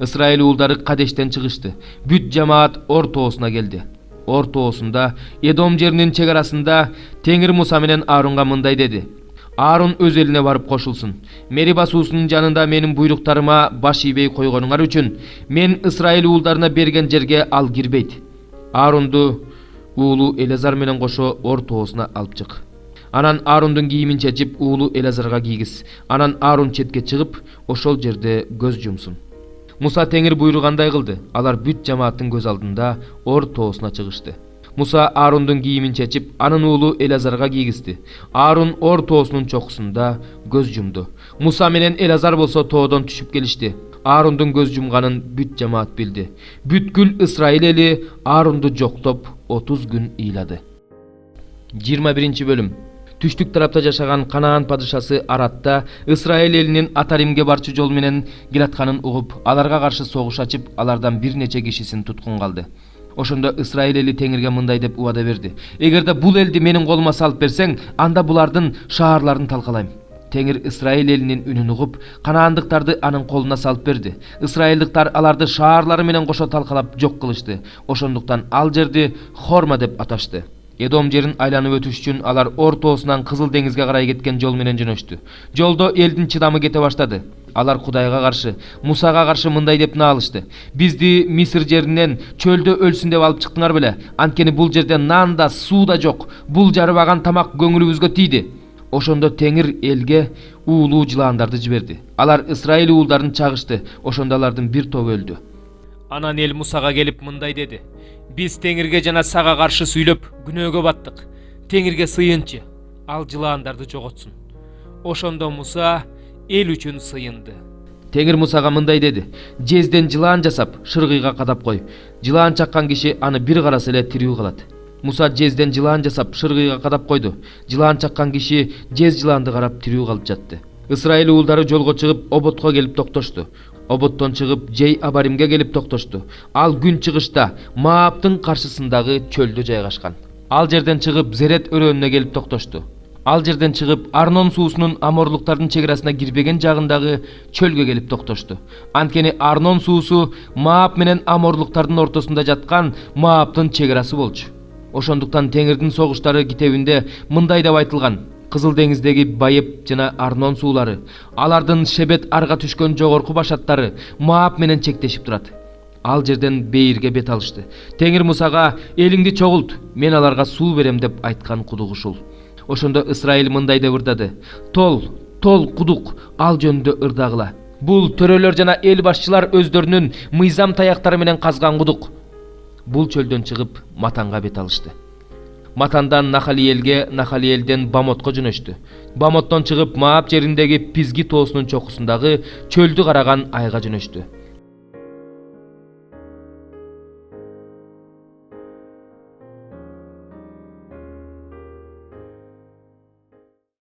Ысрайыл уулдары Кадештен чыгышты. Бүт жамаат Ор тоосуна келди. Ор тоосунда Эдом жеринин чек арасында Теңир Муса менен Аарунга мындай деди: Аарун өз элине барып кошулсун. Мериба суусунун жанында менин буйруктарыма баш ийбей койгонуңар үчүн мен Ысрайыл уулдарына берген жерге ал кирбейт. Аарунду уулу Элазар менен кошо Ор тоосуна алып чык. Анан Аарундун кийимин чечип уулу Элазарга кийгиз. Анан Аарун четке чыгып, ошол жерде көз жумсун. Муса Теңир буйругандай кылды. Алар бүт жамааттын көз алдында Ор тоосуна чыгышты. Муса Аарундун кийимин чечип, анын уулу Элазарга кийгизди. Аарун Ор тоосунун чокусунда көз жумду. Муса менен Элазар болсо тоодон түшүп келишти. Аарундун көз жумганын бүт жамаат билди. Бүткүл Ысрайыл эли Аарунду жоктоп 30 күн ыйлады. 21 бөлүм. Түштүк тарапта жашаган Канаан падышасы Аратта Ысрайыл элинин Атаримге барчу жол менен келатканын угуп, аларга каршы согуш ачып, алардан бир нече кишисин туткун калды. Ошондо Ысрайыл эли Теңирге мындай деп убада берди: Эгерде бул элди менин колума салып берсең, анда булардын шаарларын талкалайм. Теңир Ысрайыл элинин үнүн угуп, Канаандыктарды анын колуна салып берди. Ысрайылдыктар аларды шаарлары менен кошо талкалап жок кылышты. Ошондуктан ал жерди Хорма деп аташты. Эдом жерин айланып өтүш үчүн алар Ор тоосунан Кызыл деңизге карай кеткен жол менен жөнөштү. Жолдо элдин чыдамы кете баштады. Алар Кудайга каршы, Мусага каршы мындай деп наалышты: Бизди Мисыр жеринен чөлдө өлсүн деп алып чыктыңар беле? Анткени бул жерде нан да, суу да жок. Бул жарыбаган тамак көңүлүбүзгө тийди. Ошондо Теңир элге уулуу жылаандарды жиберди. Алар Ысрайыл уулдарын чагышты. Ошондо алардын бир тобу өлдү. Анан эл Мусага келип мындай деди: Биз Теңирге жана сага каршы сүйлөп күнөөгө баттык. Теңирге сыйынчы, ал жылаандарды жоготсун. Ошондо Муса эл үчүн сыйынды. Теңир Мусага мындай деди: Жезден жылаан жасап, шыргыйга кадап кой. Жылаан чаккан киши аны бир караса эле тирүү калат. Муса жезден жылаан жасап, шыргыйга кадап койду. Жылаан чаккан киши жез жылаанды карап тирүү калып жатты. Ысрайыл уулдары жолго чыгып Оботко келип токтошту. Оботтон чыгып Жей Абаримге келип токтошту. Ал күн чыгышта Мааптын каршысындагы чөлдө жайгашкан. Ал жерден чыгып Зерет өрөөнүнө келип токтошту. Ал жерден чыгып Арнон суусунун Аморлуктардын чек арасына кирбеген жагындагы чөлгө келип токтошту. Анткени Арнон суусу Маап менен Аморлуктардын ортосунда жаткан Мааптын чек арасы болчу. Ошондуктан Теңирдин согуштары китебинде мындай деп айтылган: Кызыл деңиздеги Байып жана Арнон суулары, алардын Шебет арга түшкөн жогорку башаттары Маап менен чектешип турат. Ал жерден Бейирге бет алышты. Теңир Мусага: Элиңди чогулт, мен аларга суу берем деп айткан кудук ушул. Ошондо Ысрайыл мындай деп ырдады: Тол кудук, ал жөнүндө ырдагыла. Бул төрөлөр жана эл башчылар өздөрүнүн мыйзам таяктары менен казган кудук. Бул чөлдөн чыгып Матанга бет алышты. Матандан Нахалиэлге, Нахалиэлден Бамотко жөнөштү. Бамоттон чыгып Маап жериндеги Пизги тоосунун чокусундагы чөлдү караган айга жөнөштү.